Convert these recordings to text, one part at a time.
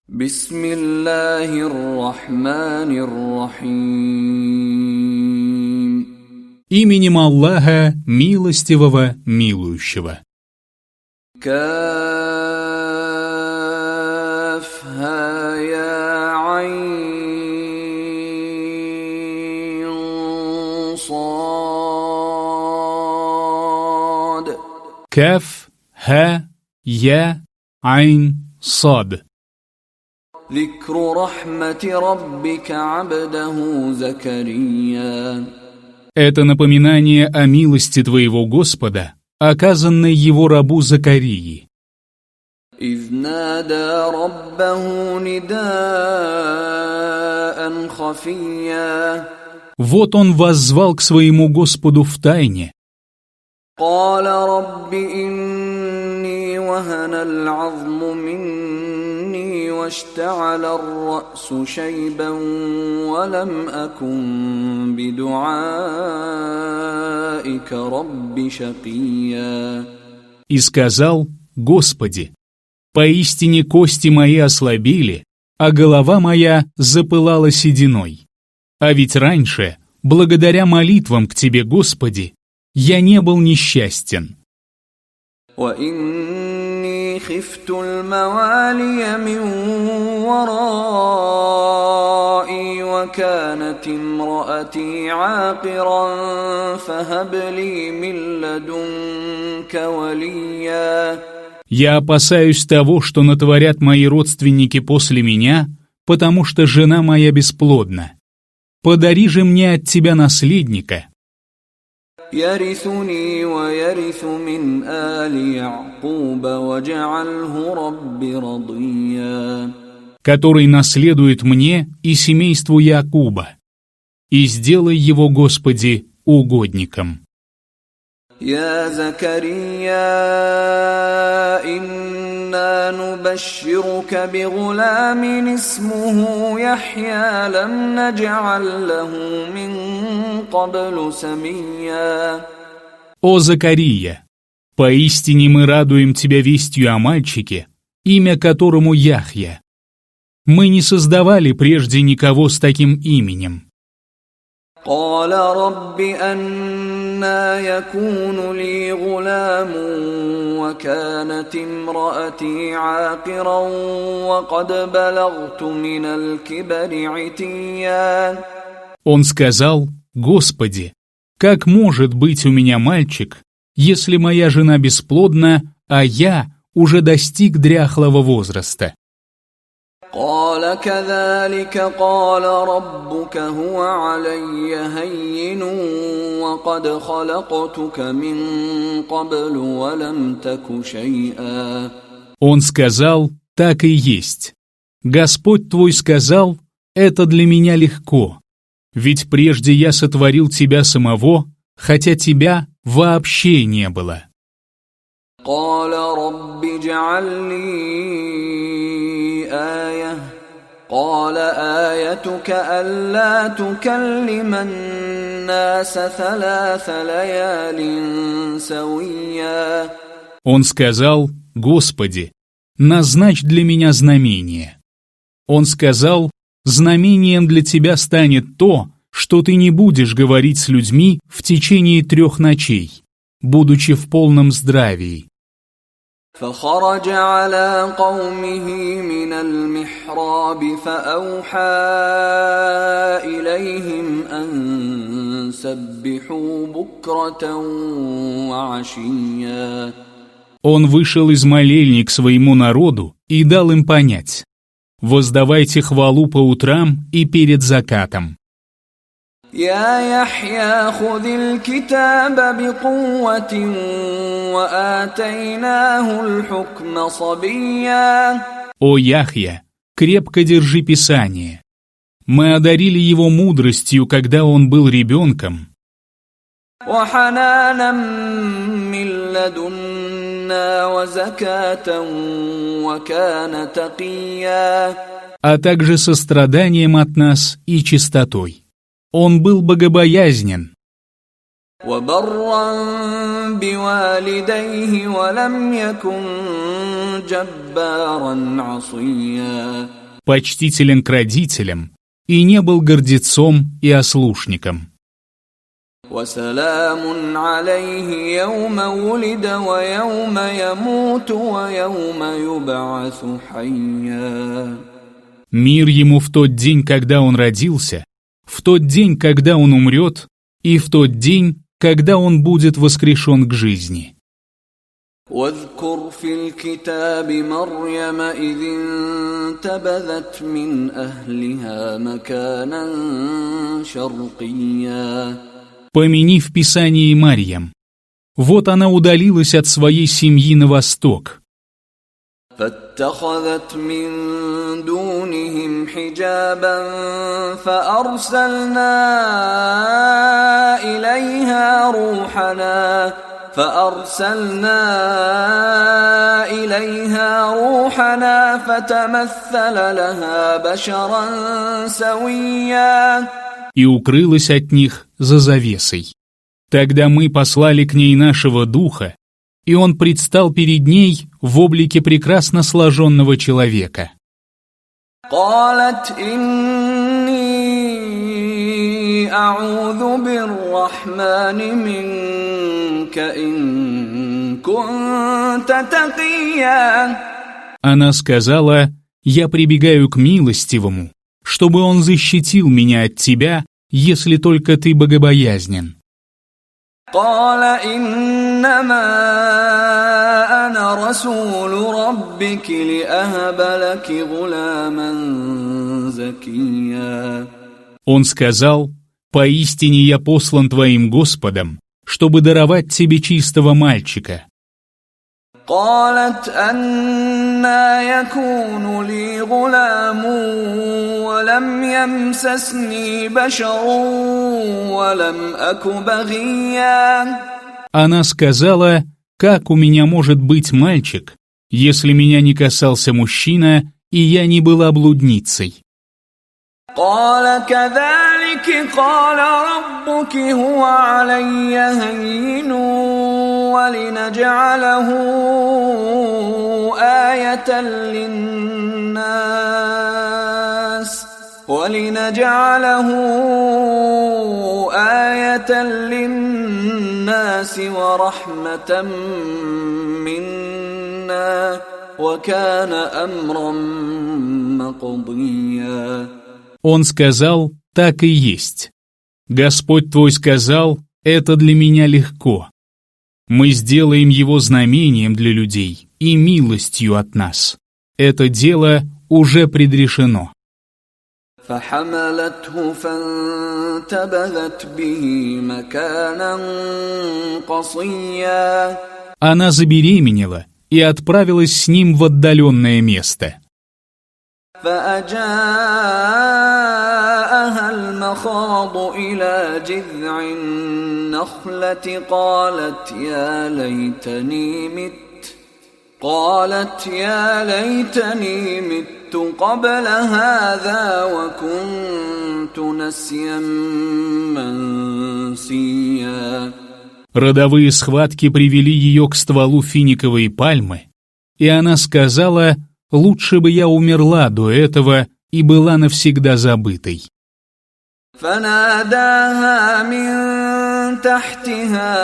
Бисмиллахир-рахманир-рахим. Именем Аллаха, милостивого, милующего. Каф-ха-я-айн-сад. Каф, ха, я, айн, сад. ذكر رحمة ربك عبده زكريا. Это напоминание о милости твоего Господа, оказанной его рабу Закарии. إذ نادى ربه نداء خفيا. Вот он воззвал к своему Господу втайне. قال رب إني وهن العظم مني واشتعل الرأس شيبا ولم أكن بدعائك رب شقيا. И сказал: Господи, поистине кости мои ослабели, а голова моя запылала сединой. А ведь раньше, благодаря молитвам к Тебе, Господи, я не был несчастен. وإني خفت الموالي من ورائي وكانت امرأتي عاقرا فهب لي من لدنك وليا. Я опасаюсь того, что натворят мои родственники после меня, потому что жена моя бесплодна. Подари же мне от Тебя наследника, يرثني ويرث من آل يعقوب واجعله رب رضيا. который наследует мне и семейству Якуба, и сделай его, Господи, угодником. يا زكريا إنا نبشرك بغلام اسمه يحيى لم نجعل له من قبل سميا. О Закария, поистине мы радуем тебя вестью о мальчике, имя которому Яхья. Мы не создавали прежде никого с таким именем. قال رب أنى يكون لي غلام وكانت امرأتي عاقرا وقد بلغت من الكبر عتيا. Он сказал: Господи, как может быть у меня мальчик, если моя жена бесплодна, а я уже достиг дряхлого возраста? قال كذلك قال ربك هو علي هين وقد خلقتك من قبل ولم تك شيئا. Он сказал: так и есть. Господь твой сказал: это для меня легко, ведь прежде я сотворил тебя самого, хотя тебя вообще не было. قال رب اجعل لي آية قال آيتك ألا تكلم الناس 3 ليال سويا. Он сказал: Господи, назначь для меня знамение. Он сказал: знамением для тебя станет то, что ты не будешь говорить с людьми в течение 3 ночей, будучи в полном здравии. فخرج على قومه من المحراب فأوحى إليهم أن سبحوا بكرة وعشيا. Он вышел из молельни к своему народу и дал им понять: воздавайте хвалу по утрам и перед закатом. يا يحيى خذ الكتاب بقوة وآتيناه الحكم صبيا. О Яхья, крепко держи Писание. Мы одарили его мудростью, когда он был ребенком, وحنانا من لدنا وزكاة وكان تقيا. а также состраданием от нас и чистотой. Он был богобоязнен. وبرا بوالديه ولم يكن جبارا عصيا. почтителен к родителям и не был гордецом и ослушником. وسلام عليه يوم ولد ويوم يموت ويوم يبعث حيا. Мир ему в тот день, когда он родился, в тот день, когда он умрет, и в тот день, когда он будет воскрешен к жизни. واذكر في الكتاب مريم إذ انتبذت من أهلها مكانا شرقيا. Помяни в Писании Марьям. Вот она удалилась от своей семьи на восток. فاتخذت من دونهم حجابا فأرسلنا إليها روحنا فتمثل لها بشرا سويا. И укрылась от них за завесой. Тогда мы послали к ней нашего духа, и он предстал перед ней в облике прекрасно сложенного человека. قالت إني أعوذ بالرحمن منك إن كنت تقيا. Она сказала: «Я прибегаю к милостивому, чтобы он защитил меня от тебя, если только ты богобоязнен». قال إنما أنا رسول ربك لأهب لك غلاما زكيا. Он сказал: «Поистине я послан твоим Господом, чтобы даровать тебе чистого мальчика». قالت أنى يكون لي غلام ولم يمسسني بشر ولم أك بغيا. Она сказала: «Как у меня может быть мальчик, если меня не касался мужчина, и я не была блудницей?» قال كذلك قال ربك هو علي هين ولنجعله آية للناس ورحمة منا وكان أمرا مقضيا. Он сказал: «Так и есть. Господь твой сказал: это для меня легко. Мы сделаем его знамением для людей и милостью от нас. Это дело уже предрешено». فحملته فانتبذت به مكانا قصيا. Она забеременела и отправилась с ним в отдаленное место. فأجاءها المخاض إلى جذع النخلة قالت يا ليتني مت قبل هذا وكنت نسيا منسيا. Родовые схватки привели ее к стволу финиковой пальмы, и она сказала: «Лучше бы я умерла до этого и была навсегда забытой». فناداها من تحتها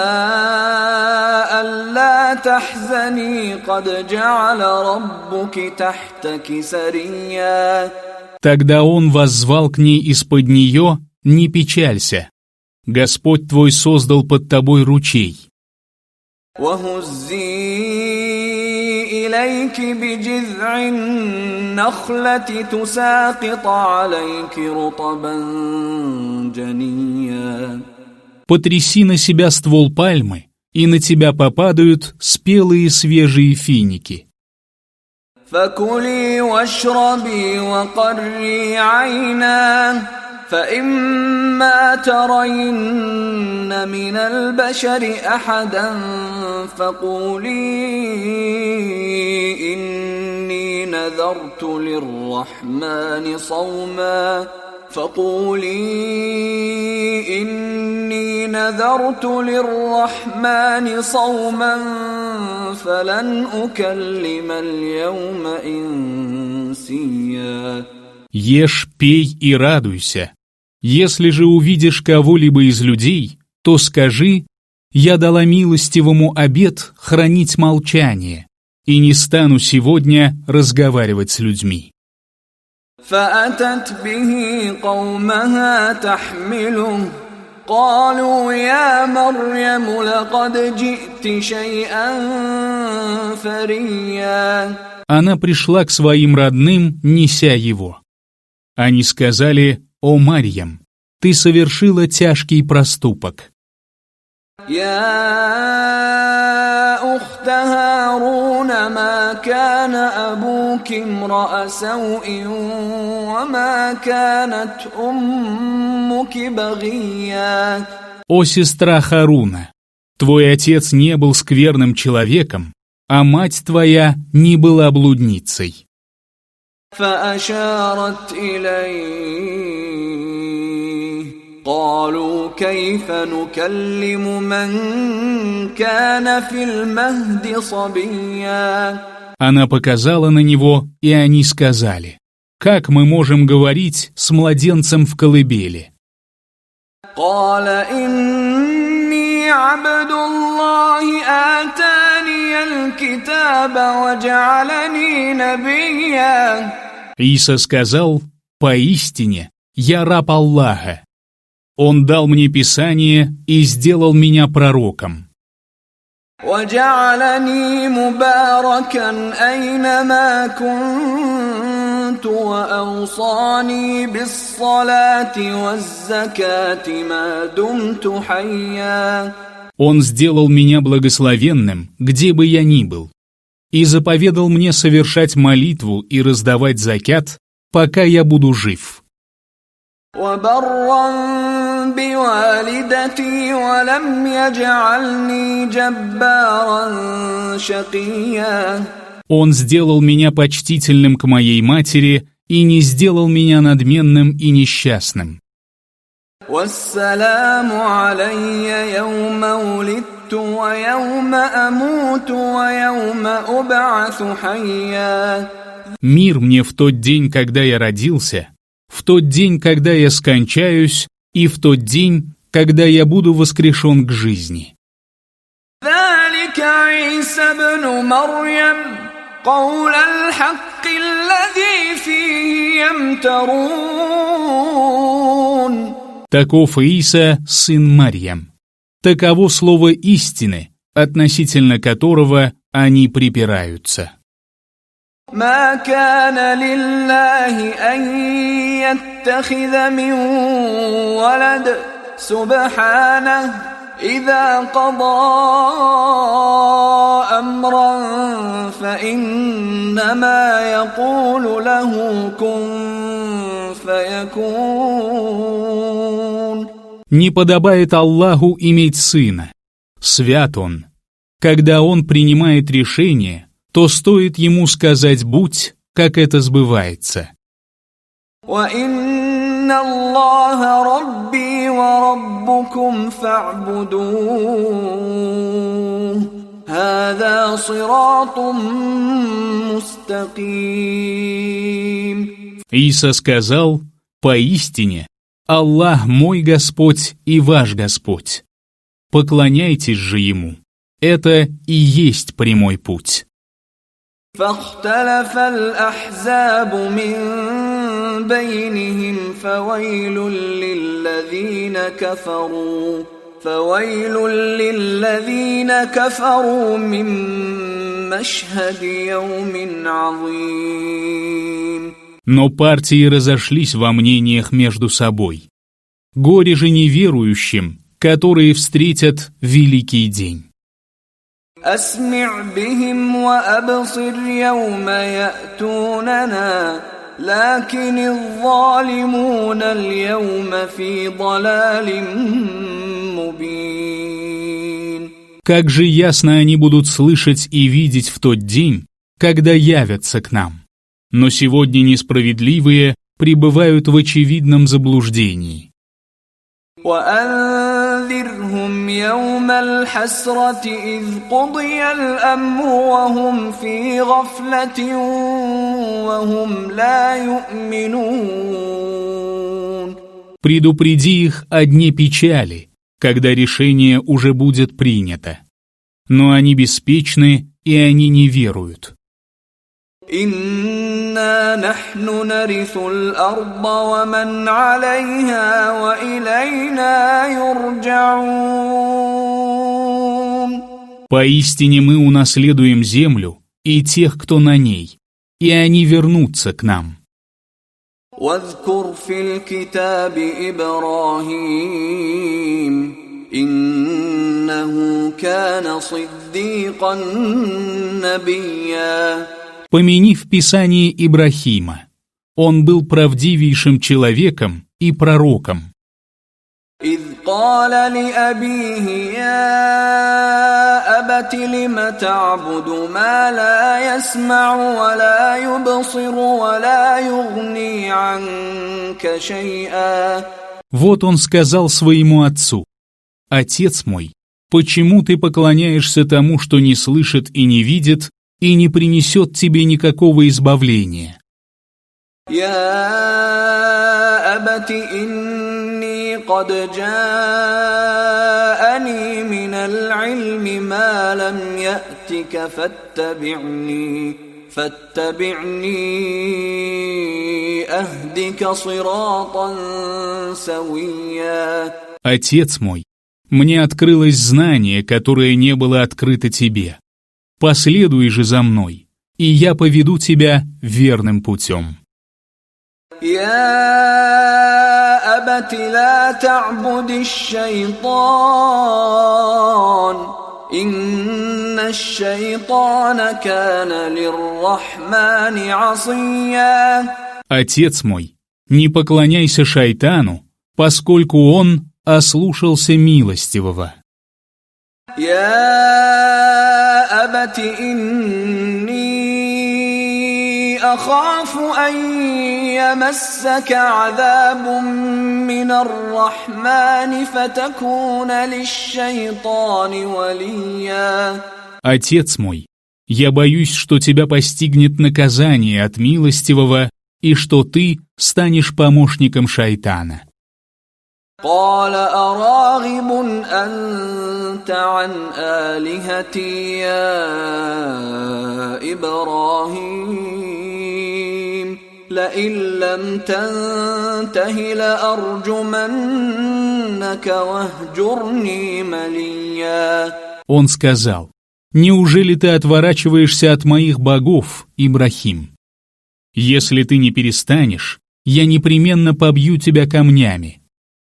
ألا تحزني قد جعل ربك تحتك سريا. Тогда он воззвал к ней из-под нее: «Не печалься, Господь твой создал под тобой ручей». وهزي إليك بجذع النخلة تساقط عليك رطبا جنيا. Потряси на себя ствол пальмы, и на тебя попадают спелые свежие финики. فكلي واشربي وقري عينا فإما ترين من البشر أحدا فقولي إني نذرت للرحمن صوما فلن أكلم اليوم منسيا. Ешь, пей и радуйся. Если же увидишь кого-либо из людей, то скажи: «Я дала милостивому обет хранить молчание, и не стану сегодня разговаривать с людьми». فأتت به قومها تحمله قالوا يا مريم لقد جئت شيئا فريا. Она пришла к своим родным, неся его. Они сказали: «О Марьям, ты совершила тяжкий проступок». يا أخت هارون ما كان أبوك امرأ سوء وما كانت أمك بغيا. «О сестра Харуна, твой отец не был скверным человеком, а мать твоя не была блудницей». فأشارت إليه قالوا كيف نكلم من كان في المهد صبيا. Она показала на него, и они сказали: «Как мы можем говорить с младенцем в колыбели?» قال إني عبد الله آتاني الكتاب وجعلني نبيا. Иса сказал: «Поистине, я раб Аллаха. Он дал мне Писание и сделал меня пророком. وجعلني مباركا أينما كنت وأوصاني بالصلاة والزكاة ما دمت حيا. Он сделал меня благословенным, где бы я ни был, и заповедал мне совершать молитву и раздавать закят, пока я буду жив. وبرا بوالدتي ولم يجعلني جبارا شقيا. Он сделал меня почтительным к моей матери и не сделал меня надменным и несчастным. والسلام علي يوم ولدت ويوم أموت ويوم أبعث حيا. Мир мне в тот день, когда я родился, в тот день, когда я скончаюсь, и в тот день, когда я буду воскрешен к жизни. ذلك عيسى ابن مريم قول الحق الذي فيه يمترون. Таков Иса, сын Марьям. Таково слово истины, относительно которого они припираются. ما كان لله أن يتخذ من ولد سبحانه إذا قضى أمرا فإنما يقول له كن فيكون. Не подобает Аллаху иметь сына. Свят он. Когда он принимает решение, то стоит ему сказать «будь», как это сбывается. وَإِنَّ اللَّهَ رَبِّي وَرَبُّكُمْ فَاعْبُدُوهُ هَذَا صِرَاطٌ مُسْتَقِيمٌ. Иса сказал: «Поистине, Аллах мой Господь и ваш Господь. Поклоняйтесь же Ему. Это и есть прямой путь». فاختلف الأحزاب من بينهم فويل للذين كفروا من مشهد يوم عظيم. Но партии разошлись во мнениях между собой. Горе же неверующим, которые встретят великий день. أسمع بهم وأبصر يوم يأتوننا لكن الظالمون اليوم في ضلال مبين. Как же ясно они будут слышать и видеть в тот день, когда явятся к нам. Но сегодня несправедливые пребывают в очевидном заблуждении. وأنذرهم يوم الحسرة إذ قضي الأمر وهم في غفلة وهم لا يؤمنون. Предупреди их о дне печали, когда решение уже будет принято. Но они беспечны, и они не веруют. إنا نحن نرث الأرض ومن عليها وإلينا يرجعون. Поистине мы унаследуем землю и тех, кто на ней, и они вернутся к нам. واذكر في الكتاب إبراهيم إنه كان صديقا نبيا. Помяни в Писании Ибрахима. Он был правдивейшим человеком и пророком. إذ قال لأبيه يا أبت لم تعبد ما لا يسمع ولا يبصر ولا يغني عنك شيئا. Вот он сказал своему отцу: «Отец мой, почему ты поклоняешься тому, что не слышит и не видит, и не принесет тебе никакого избавления?» يا أبت إني قد جاءني من العلم ما لم يأتك فاتبعني أهدك صراطا سويا. «Отец мой, мне открылось знание, которое не было открыто тебе. Последуй же за мной, и я поведу тебя верным путем». يا أبت لا تعبد الشيطان إن الشيطان كان للرحمن عصيا. «Отец мой, не поклоняйся шайтану, поскольку он ослушался милостивого». يا أبت إني أخاف أن يمسك عذاب من الرحمن فتكون للشيطان وليا. «Отец мой, я боюсь, что тебя постигнет наказание от милостивого и что ты станешь помощником шайтана». قال أراغب أنت عن آلهتي يا إبراهيم لئن لم تنته لأرجمنك واهجرني مليا. Он сказал: «Неужели ты отворачиваешься от моих богов, Ибрахим? Если ты не перестанешь, я непременно побью тебя камнями.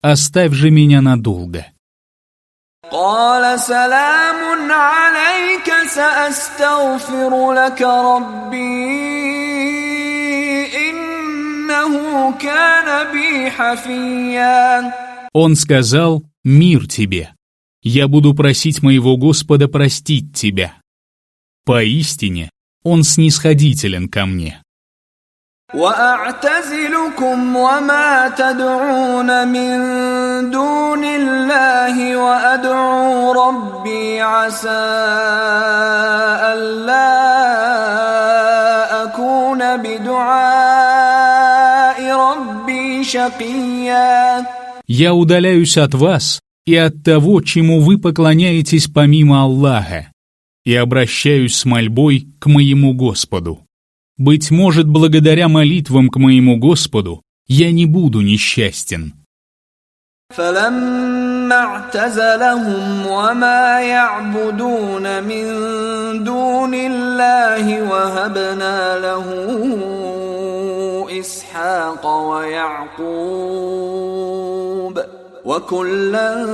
Оставь же меня надолго». قال سلام عليك سأستغفر لك ربي إنه كان بي حفيا. Он сказал: «Мир тебе! Я буду просить моего Господа простить тебя. Поистине, Он снисходителен ко мне». وأعتزلكم وما تدعون من دون الله وأدعو ربي عسى ألا أكون بدعاء ربي شقيا. «Я удаляюсь от вас и от того, чему вы поклоняетесь помимо Аллаха, и обращаюсь с мольбой к моему Господу. Быть может, благодаря молитвам к моему Господу я не буду несчастен». فلما اعتزلهم وما يعبدون من دون الله وهبنا له إسحاق ويعقوب وكلا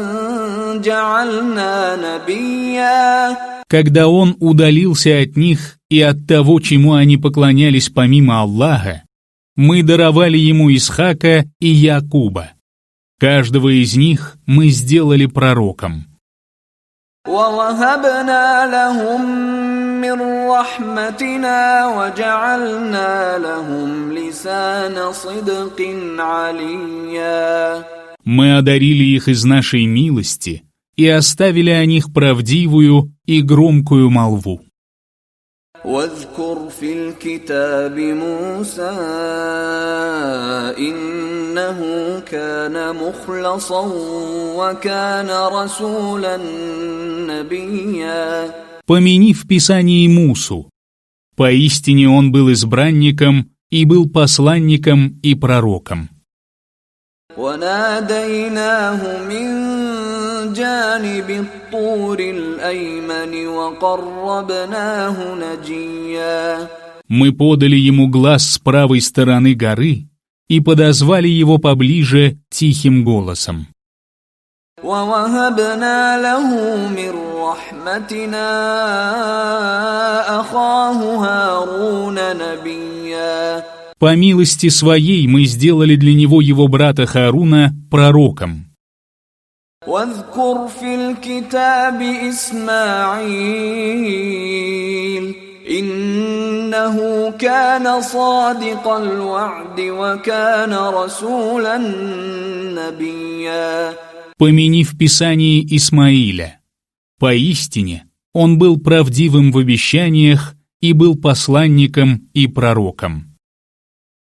جعلنا نبيا. Когда он удалился от них и от того, чему они поклонялись помимо Аллаха, мы даровали ему Исхака и Якуба. Каждого из них мы сделали пророком. وَوَهَبْنَا لَهُم مِّن رَّحْمَتِنَا وَجَعَلْنَا لَهُمْ لِسَانَ صِدْقٍ عَلِيًّا. Мы одарили их из нашей милости и оставили о них правдивую и громкую молву. واذكر في الكتاب موسى إنه كان مخلصا وكان رسولا نبيا. Помяни в Писании Мусу. Поистине он был избранником и был посланником и пророком. وناديناه من جانب الطور الأيمن وقربناه نجيا. Мы подали ему глас с правой стороны горы и подозвали его поближе тихим голосом. ووهبنا له من رحمتنا أخاه هارون نبيا. По милости своей мы сделали для него его брата Хааруна пророком. واذكر في الكتاب إسماعيل إنه كان صادق الوعد وكان رسولا نبيا. Помяни в Писании Исмаиля. Поистине, он был правдивым в обещаниях и был посланником и пророком.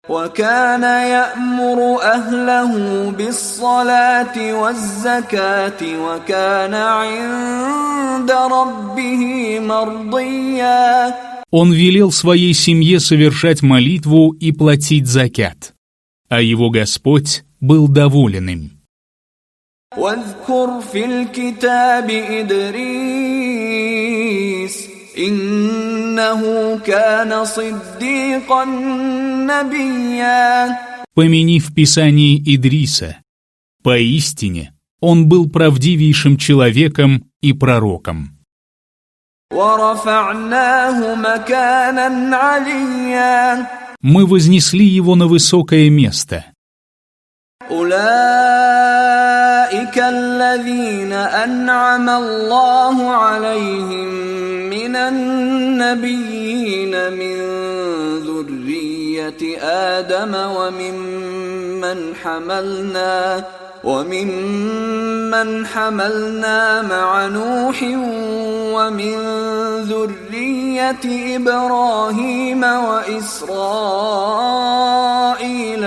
وكان يأمر أهله بالصلاة والزكاة وكان عند ربه مرضيا. Он велел своей семье совершать молитву и платить закят, а его Господь был доволен им. واذكر في الكتاب إدريس إنه كان صديقا نبيا. Помяни в Писании Идриса. Поистине, он был правдивейшим человеком и пророком. ورفعناه مكانا عليا. Мы вознесли его на высокое место. أولئك الذين أنعم الله عليهم من النبيين من ذرية آدم وممن حملنا مع نوح ومن ذرية إبراهيم وإسرائيل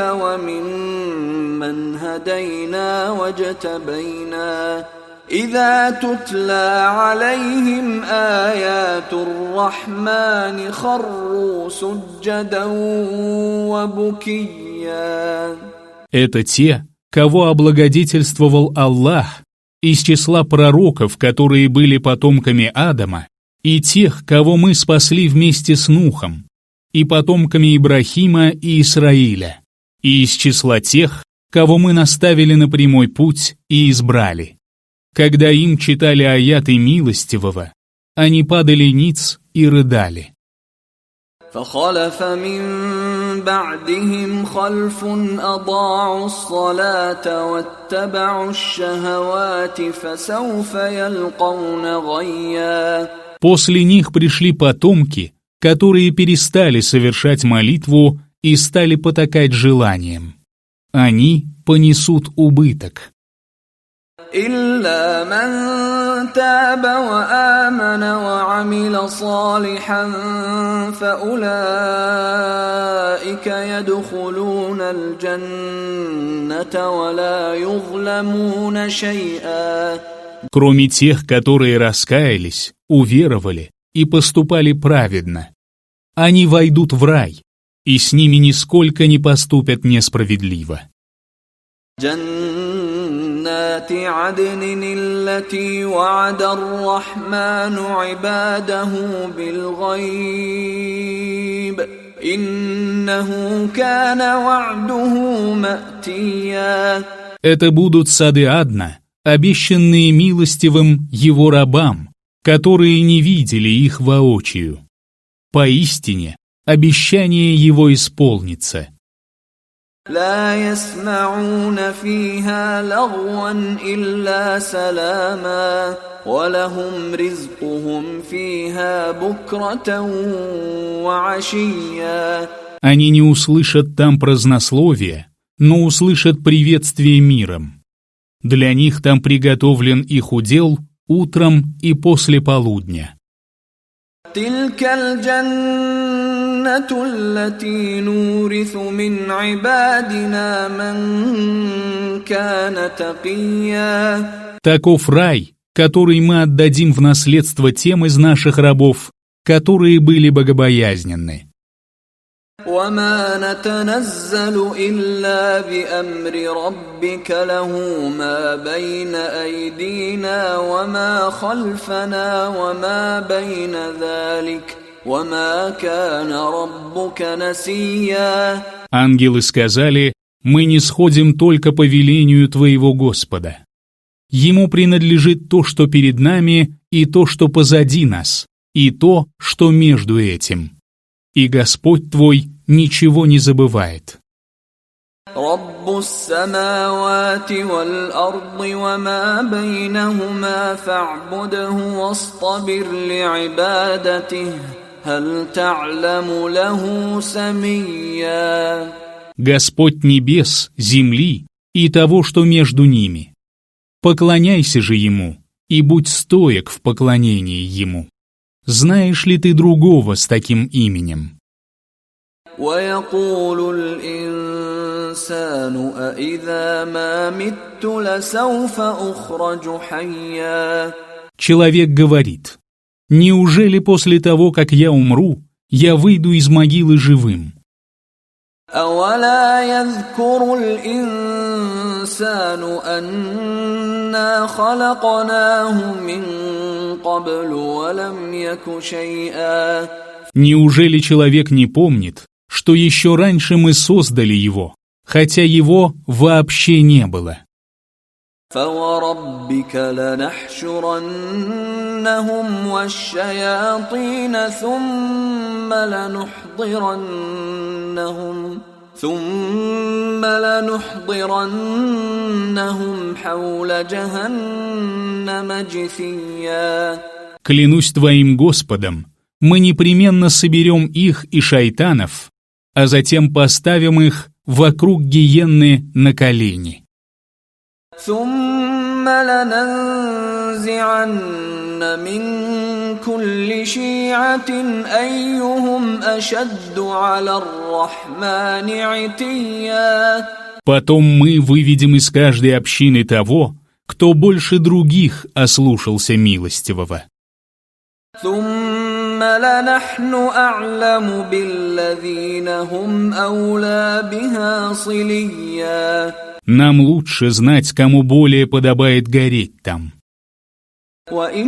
وممن هدينا واجتبينا إذا تتلى عليهم آيات الرحمن خروا سجدا وبكيا. Это те, кого облагодетельствовал Аллах из числа пророков, которые были потомками Адама, и тех, кого мы спасли вместе с Нухом, и потомками Ибрахима и Исраиля, и из числа тех, кого мы наставили на прямой путь и избрали. Когда им читали аяты милостивого, они падали ниц и рыдали. فخلف من بعدهم خلف أضاعوا الصلاة واتبعوا الشهوات فسوف يلقون غيا. После них пришли потомки, которые перестали совершать молитву и стали потакать желаниям. Они понесут убыток. إلا من تاب وآمن وعمل صالحا فأولئك يدخلون الجنة ولا يظلمون شيئا. Кроме тех, которые раскаялись, уверовали и поступали праведно. Они войдут в рай, и с ними нисколько не поступят несправедливо. جنات عدن التي وعد الرحمن عباده بالغيب إنه كان وعده مأتيا. Это будут сады Адна, обещанные милостивым его рабам, которые не видели их воочию. Поистине, обещание его исполнится. لا يسمعون فيها لغوا إلا سلاما ولهم رزقهم فيها بكرة وعشيا. Они не услышат там празднословия, но услышат приветствие миром. Для них там приготовлен их удел утром и после полудня. تلك الجنة التي نورث من عبادنا من كان تقيا. Таков рай, который мы отдадим в наследство тем из наших рабов, которые были богобоязненны. وما نتنزل إلا بأمر ربك له ما بين أيدينا وما خلفنا وما بين ذلك وما كان ربك نسيا. Ангелы сказали: «Мы не сходим только по велению Твоего Господа. Ему принадлежит то, что перед нами, и то, что позади нас, и то, что между этим. И Господь твой ничего не забывает». رب السماوات والأرض وما بينهما فاعبده واصطبر لعبادته هل تعلم له سميا. Господь небес, земли и того, что между ними. Поклоняйся же Ему и будь стоек в поклонении Ему. Знаешь ли ты другого с таким именем? ويقول الإنسان أإذا ما مت لسوف أخرج حيا. Человек говорит: «Неужели после того, как я умру, я выйду из могилы живым?» أولا يذكر الإنسان أنا خلقناه من قبل ولم يك شيئا. Неужели человек не помнит, что еще раньше мы создали его, хотя его вообще не было? فوربك لنحشرنهم والشياطين ثم لنحضرنهم حول جهنم جثيا. Клянусь твоим Господом, мы непременно соберем их и шайтанов, а затем поставим их вокруг гиенны на колени. ثم لننزعن من كل شيعة أيهم أشد على الرحمن عتيا. Потом мы выведем из каждой общины того, кто больше других ослушался милостивого. ثم لنحن أعلم بالذين هم أولى بها صليا. Нам лучше знать, кому более подобает гореть там. وإن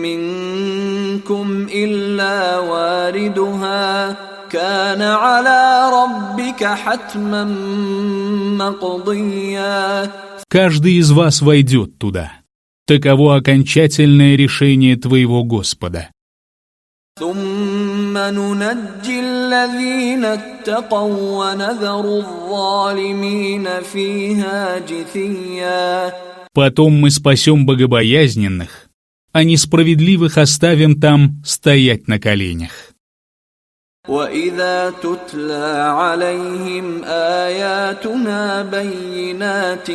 منكم إلا واردها كان على ربك حتما مقضيا. Каждый из вас войдет туда. Таково окончательное решение твоего Господа. ثم ننجي الذين اتقوا ونذر الظالمين فيها جثيا. Потом мы спасем богобоязненных, а несправедливых оставим там стоять на коленях. وإذا تتلى عليهم آياتنا بينات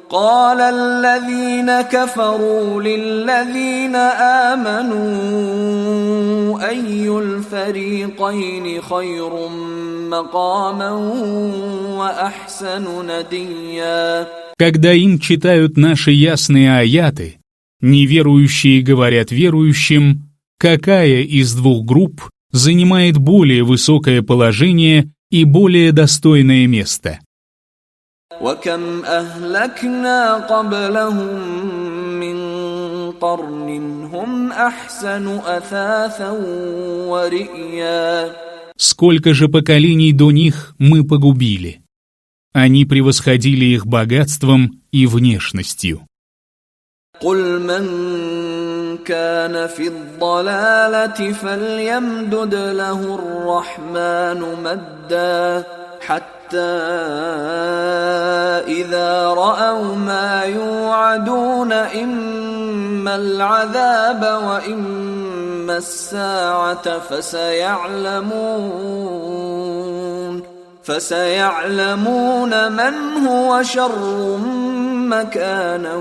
قال الذين كفروا للذين آمنوا أي الفريقين خير مقاما وأحسن نديا. Когда им читают наши ясные аяты, неверующие говорят верующим, какая из двух групп занимает более высокое положение и более достойное место. وكم أهلكنا قبلهم من قرن هم أحسن أثاثا ورئيا. Сколько же поколений до них мы погубили. Они превосходили их богатством и внешностью. قل من كان في الضلالة فليمدد له الرحمن مدا حتى إذا رأوا ما يوعدون إما العذاب وإما الساعة فسيعلمون من هو شر مكانا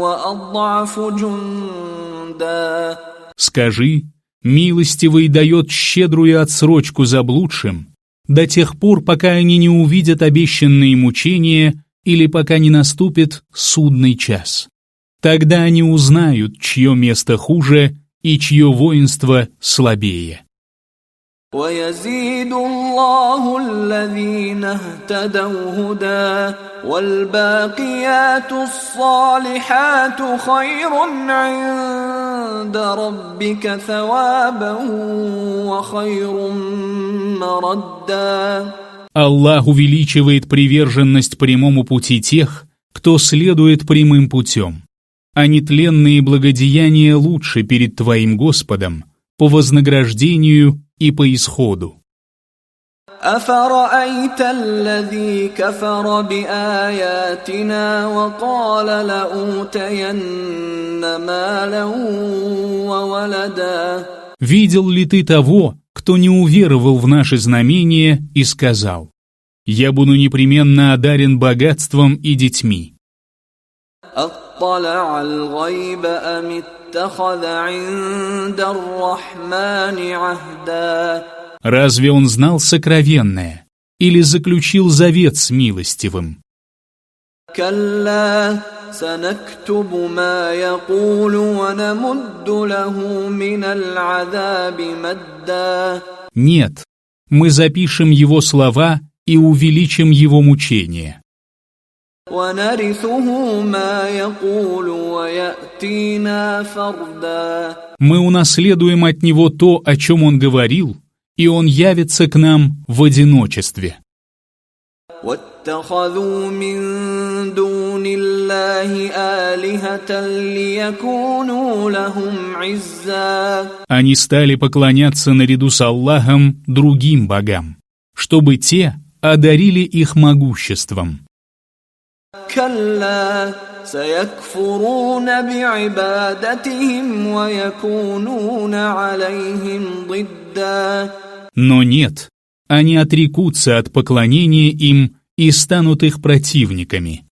وأضعف جندا. Скажи, милостивый дает щедрую отсрочку заблудшим до тех пор, пока они не увидят обещанные мучения или пока не наступит судный час. Тогда они узнают, чье место хуже и чье воинство слабее. ويزيد الله الذين اهتدوا هدى والباقيات الصالحات خير عند ربك ثوابا وخير مردا. Аллах увеличивает приверженность прямому пути тех, кто следует прямым путем, а нетленные благодеяния лучше перед твоим Господом по вознаграждению и по исходу. أفرأيت الذي كفر بآياتنا وقال لأوتين مالا وولدا. Видел ли ты того, кто не уверовал в наши знамения и сказал: «Я буду непременно одарен богатством и детьми»? أطلع الغيب أم اتخذ عند الرحمن عهدا. Разве он знал сокровенное или заключил завет с милостивым? كلا سنكتب ما يقول ونمد له من العذاب مدا. Нет, мы запишем его слова и увеличим его мучения. ونرثه ما يقول ويأتينا فردا. Мы унаследуем от него то, о чем он говорил, и он явится к нам в одиночестве. واتخذوا من دون الله آلهة ليكونوا لهم عزا. Они стали поклоняться наряду с Аллахом другим богам, чтобы те одарили их могуществом. كلا سيكفرون بعبادتهم ويكونون عليهم ضدا. Но нет, они отрекутся от поклонения им и станут их противниками.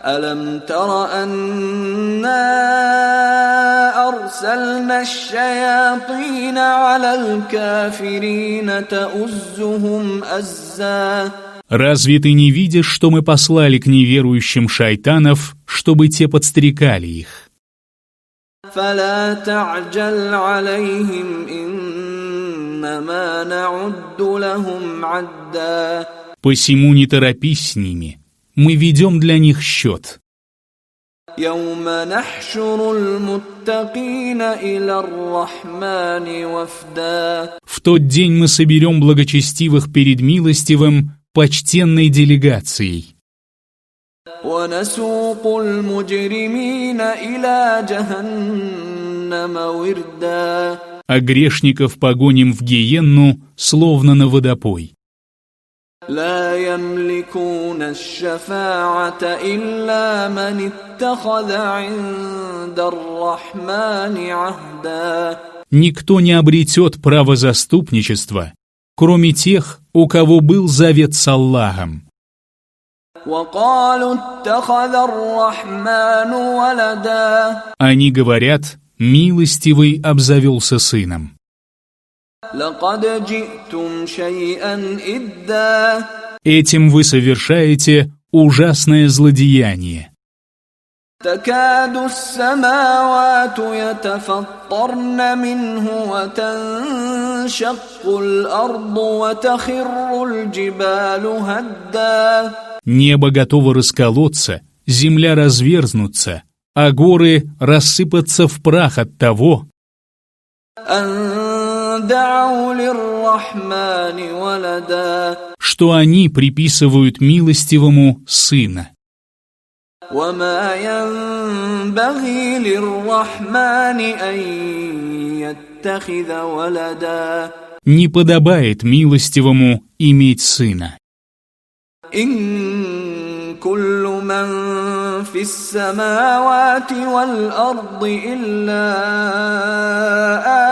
ألم تر أنا أرسلنا الشياطين على الكافرين تؤزهم أزا. Разве ты не видишь, что мы послали к неверующим шайтанов, чтобы те подстрекали их? فلا تعجل عليهم إنما نعد لهم عدا. Посему не торопись с ними, мы ведем для них счет. يوم نحشر المتقين إلى الرحمن وفدا. В тот день мы соберем благочестивых перед милостивым почтенной делегацией. ونسوق المجرمين إلى جهنم وردا. А грешников погоним в гиенну, словно на водопой. لا يملكون الشفاعة إلا من اتخذ عند الرحمن عهدا. Никто не обретет право заступничества, кроме тех, у кого был завет с Аллахом. وقالوا اتخذ الرحمن ولدا. Они говорят: милостивый обзавелся сыном. لقد جئتم شيئا إدا. Этим вы совершаете ужасное злодеяние. تكاد السماوات يتفطرن منه وتنشق الأرض وتخر الجبال هدا. Небо готово расколоться, земля разверзнуться, а горы рассыпаться в прах от того, أن دعوا للرحمن ولدا. что они приписывают милостивому сына. وما ينبغي للرحمن أن يتخذ ولدا. Не подобает милостивому иметь сына. إن كل من في السماوات والأرض إلا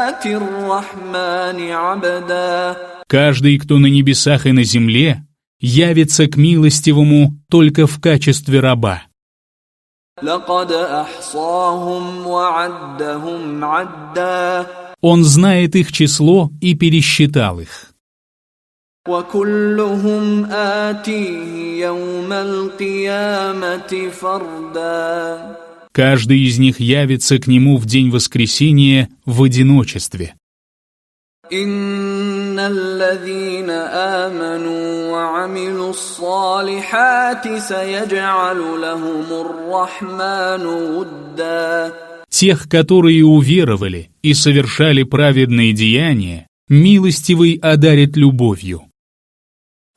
آتي الرحمن عبدا. Каждый, кто на небесах и на земле, явится к милостивому только в качестве раба. لقد أحصاهم وعدهم عدا. Он знает их число и пересчитал их. وكلهم آتيه يوم القيامة فردا. Каждый из них явится к нему в день воскресения в одиночестве. إن الذين آمنوا وعملوا الصالحات سيجعل لهم الرحمن ودا. Тех, которые уверовали и совершали праведные деяния, милостивый одарит любовью.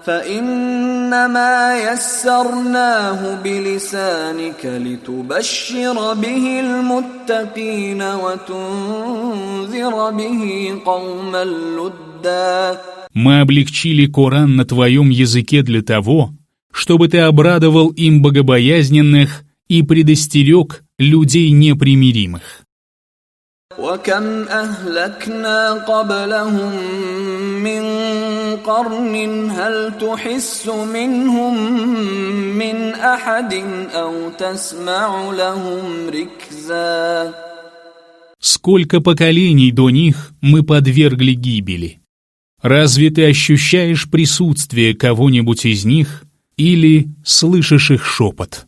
فإنما يسرناه بلسانك لتبشر به المتقين وتنذر به قوما لدا. Мы облегчили Коран на твоем языке для того, чтобы ты обрадовал им богобоязненных и предостерег людей непримиримых. وكم أهلكنا قبلهم من قرن هل تحس منهم من أحد أو تسمع لهم ركزا. Сколько поколений до них мы подвергли гибели. Разве ты ощущаешь присутствие кого-нибудь из них или слышишь их шепот?